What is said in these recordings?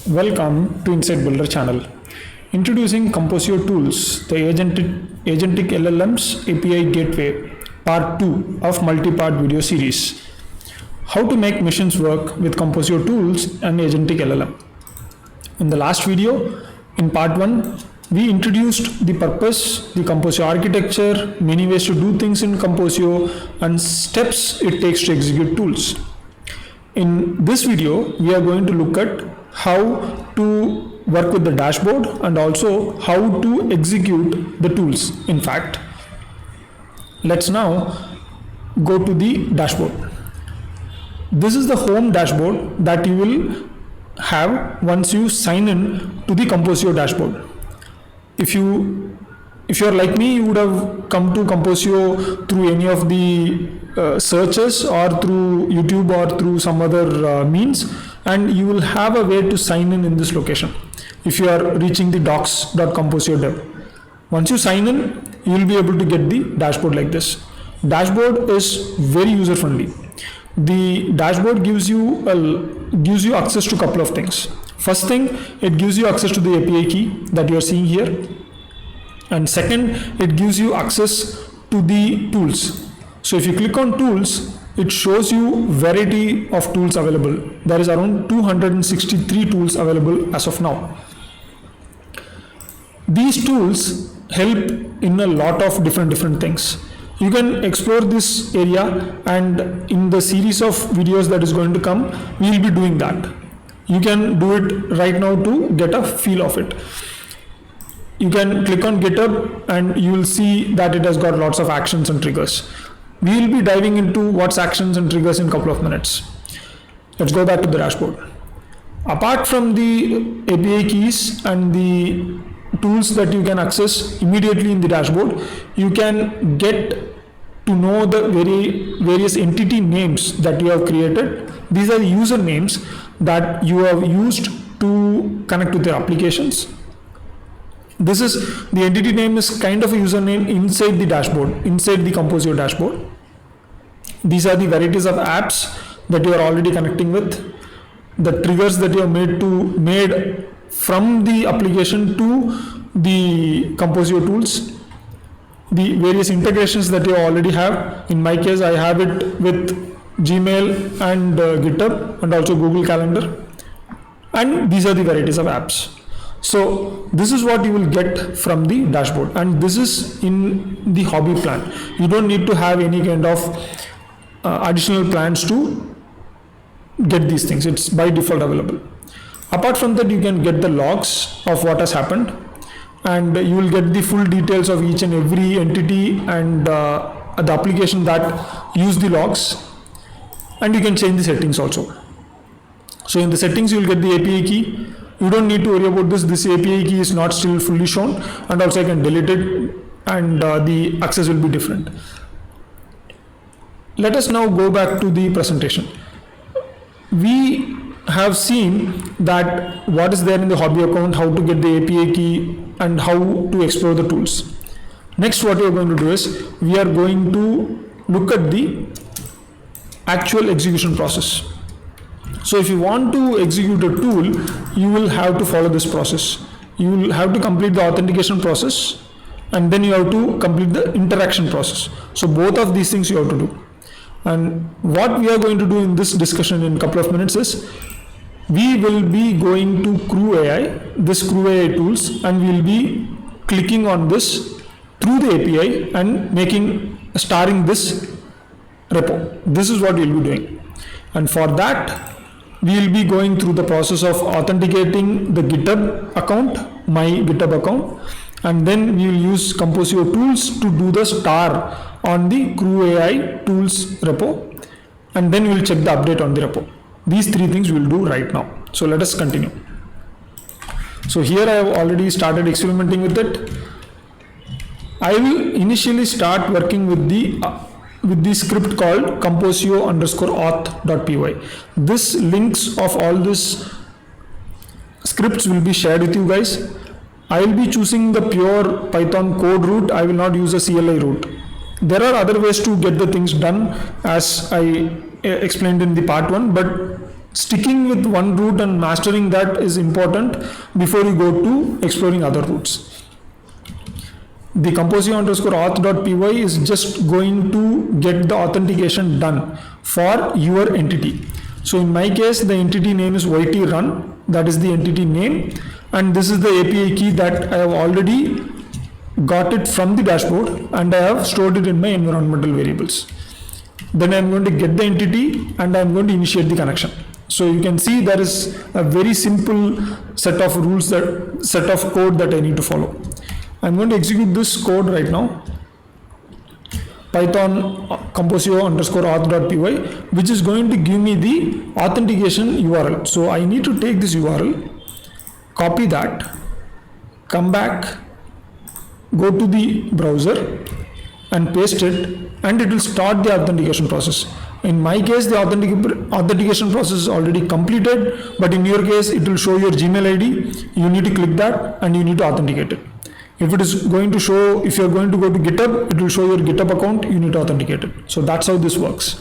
Welcome to Insight Builder channel. Introducing Composio tools, the Agentic LLMs API Gateway, part 2 of multi-part video series. How to make machines work with Composio tools and Agentic LLM. In the last video, in part 1, we introduced the purpose, the Composio architecture, many ways to do things in Composio, and steps it takes to execute tools. In this video, we are going to look at how to work with the dashboard and also how to execute the tools. In fact, let's now go to the dashboard. This is the home dashboard that you will have once you sign in to the Composio dashboard. If you're like me, you would have come to Composio through any of the searches or through YouTube or through some other means, and you will have a way to sign in this location if you are reaching the docs.composio dev. Once you sign in, you will be able to get the dashboard like this. Dashboard is very user friendly. The dashboard gives you access to a couple of things. First thing, it gives you access to the API key that you are seeing here. And second, it gives you access to the tools. So if you click on tools, it shows you variety of tools available. There is around 263 tools available as of now. These tools help in a lot of different things. You can explore this area, and in the series of videos that is going to come, we will be doing that. You can do it right now to get a feel of it. You can click on Github and you will see that it has got lots of actions and triggers. We will be diving into what's actions and triggers in a couple of minutes. Let's go back to the dashboard. Apart from the API keys and the tools that you can access immediately in the dashboard, you can get to know the various entity names that you have created. These are the user names that you have used to connect with your applications. The entity name is kind of a username inside the dashboard, inside the Composio dashboard. These are the varieties of apps that you are already connecting with, the triggers that you have made from the application to the Composio tools, the various integrations that you already have. In my case, I have it with Gmail and GitHub and also Google Calendar. And these are the varieties of apps. So this is what you will get from the dashboard, and this is in the hobby plan. You don't need to have any kind of additional plans to get these things. It's by default available. Apart from that, you can get the logs of what has happened, and you will get the full details of each and every entity and the application that use the logs, and you can change the settings also. So in the settings, you will get the API key. You don't need to worry about this. This API key is not still fully shown, and also I can delete it, and the access will be different. Let us now go back to the presentation. We have seen that what is there in the hobby account, how to get the API key, and how to explore the tools. Next, what we are going to do is we are going to look at the actual execution process. So if you want to execute a tool, you will have to follow this process. You will have to complete the authentication process, and then you have to complete the interaction process. So both of these things you have to do. And what we are going to do in this discussion in a couple of minutes is we will be going to Crew AI, this Crew AI tools, and we will be clicking on this through the API and starring this repo. This is what we will be doing. And for that, we will be going through the process of authenticating the GitHub account, my GitHub account, and then we will use Composio tools to do the star on the Crew AI tools repo, and then we will check the update on the repo. These three things we will do right now. So let us continue. So here I have already started experimenting with it. I will initially start working with the script called composio_auth.py. This links of all these scripts will be shared with you guys. I will be choosing the pure Python code route. I will not use a CLI route. There are other ways to get the things done, as I explained in the part 1, but sticking with one route and mastering that is important before you go to exploring other routes. The Composio underscore auth.py is just going to get the authentication done for your entity. So in my case, the entity name is ytrun, that is the entity name, and this is the API key that I have already got it from the dashboard, and I have stored it in my environmental variables. Then I'm going to get the entity and I'm going to initiate the connection. So you can see there is a very simple set of rules, that set of code that I need to follow. I'm going to execute this code right now. Python Composio underscore auth.py, which is going to give me the authentication URL. So I need to take this URL, copy that, come back, go to the browser and paste it, and it will start the authentication process. In my case, the authentication process is already completed, but in your case, it will show your Gmail ID. You need to click that and you need to authenticate it. If it is going to show, if you're going to go to GitHub, it will show your GitHub account, you need to authenticate it. So that's how this works.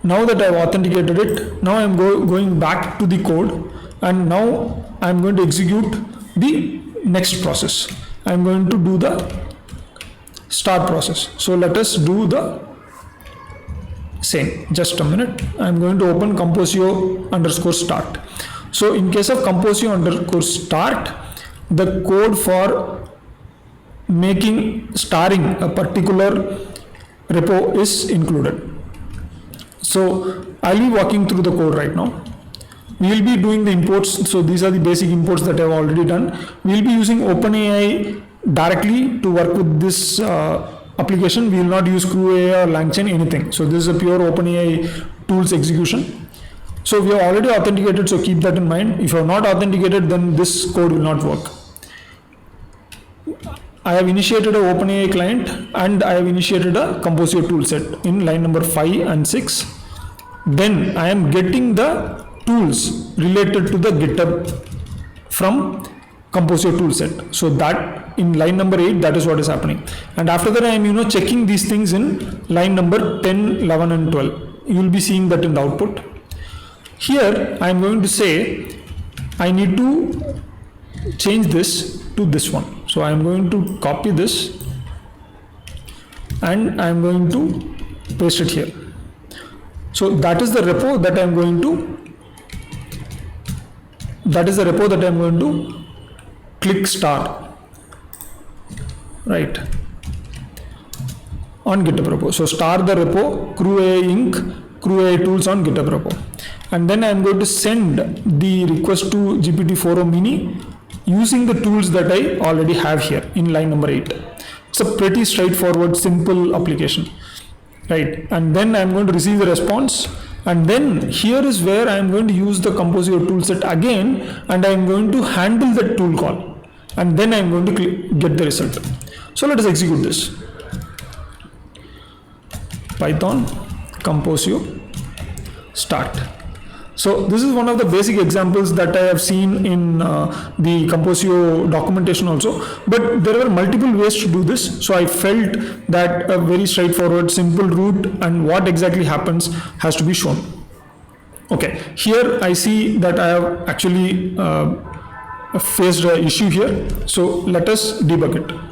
Now that I've authenticated it, now I'm going back to the code, and now I'm going to execute the next process. I'm going to do the start process. So let us do the same. Just a minute. I'm going to open Composio underscore start. So in case of Composio underscore start, the code for starring a particular repo is included. So I'll be walking through the code right now. We will be doing the imports. So these are the basic imports that I've already done. We'll be using OpenAI directly to work with this application. We will not use CrewAI or LangChain, anything. So this is a pure OpenAI tools execution. So we have already authenticated, so keep that in mind. If you have not authenticated, then this code will not work. I have initiated an OpenAI client and I have initiated a Composio toolset in line number 5 and 6. Then I am getting the tools related to the GitHub from Composio toolset. So that in line number 8, that is what is happening. And after that, I am checking these things in line number 10, 11 and 12. You will be seeing that in the output. Here I am going to say I need to change this to this one. So I am going to copy this and I am going to paste it here. So that is the repo that I am going to click start, right, on GitHub repo. So start the repo, CrewAI Inc., CrewAI tools on GitHub repo. And then I am going to send the request to GPT-4o Mini using the tools that I already have here in line number 8. It's a pretty straightforward, simple application, right? And then I'm going to receive the response. And then here is where I am going to use the Composio toolset again, and I am going to handle the tool call. And then I am going to get the result. So let us execute this. Python Composio start. So this is one of the basic examples that I have seen in the Composio documentation also, but there were multiple ways to do this. So I felt that a very straightforward, simple route and what exactly happens has to be shown. Okay, here I see that I have actually faced an issue here. So let us debug it.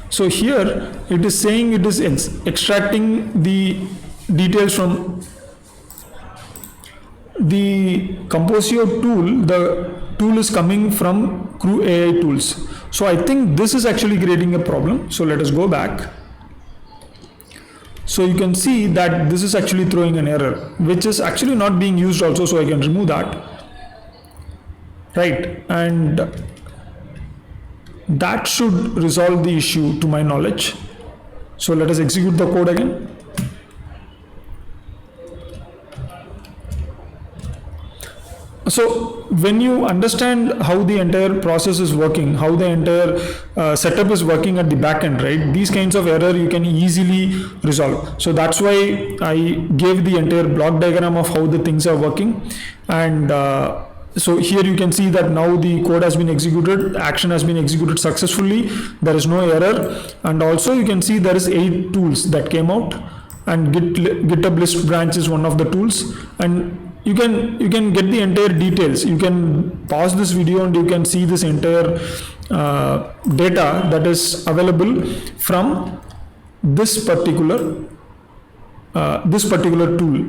So here it is saying it is extracting the details from the Composio tool. The tool is coming from CrewAI tools. So I think this is actually creating a problem. So let us go back. So you can see that this is actually throwing an error, which is actually not being used also. So I can remove that, right? And that should resolve the issue to my knowledge. So let us execute the code again. So when you understand how the entire process is working, how the entire setup is working at the back end, right, these kinds of error you can easily resolve. So that's why I gave the entire block diagram of how the things are working, and So here you can see that now the code has been executed, action has been executed successfully, there is no error, and also you can see there is 8 tools that came out, and GitHub list branch is one of the tools, and you can get the entire details. You can pause this video and you can see this entire data that is available from this particular tool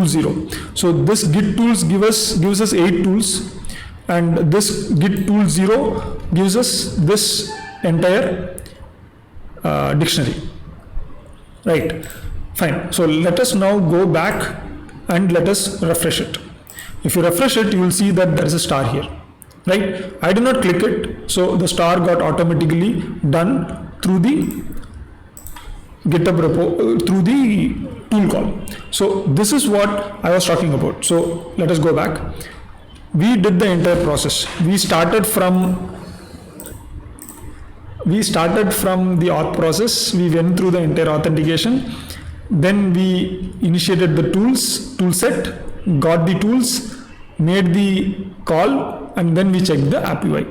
0. So this Git tools gives us 8 tools, and this Git tool 0 gives us this entire dictionary, right? Fine. So let us now go back and let us refresh it. If you refresh it, you will see that there is a star here, right? I did not click it, so the star got automatically done through the GitHub repo, through the tool call. So this is what I was talking about. So let us go back. We did the entire process. We started from the auth process. We went through the entire authentication. Then we initiated the tool set, got the tools, made the call, and then we checked the app UI.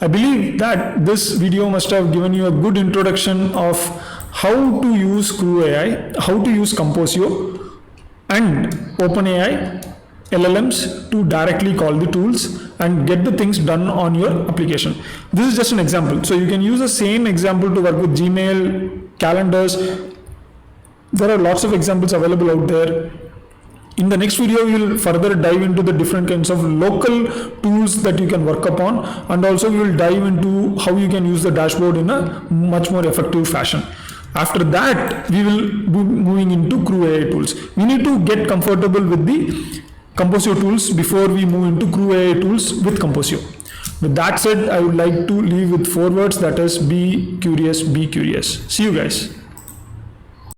I believe that this video must have given you a good introduction of how to use Crew AI, how to use Composio and OpenAI LLMs to directly call the tools and get the things done on your application. This is just an example. So you can use the same example to work with Gmail, calendars. There are lots of examples available out there. In the next video, we will further dive into the different kinds of local tools that you can work upon, and also we will dive into how you can use the dashboard in a much more effective fashion. After that, we will be moving into Crew AI tools. We need to get comfortable with the Composio tools before we move into Crew AI tools with Composio. With that said, I would like to leave with 4 words, that is, be curious, be curious. See you guys.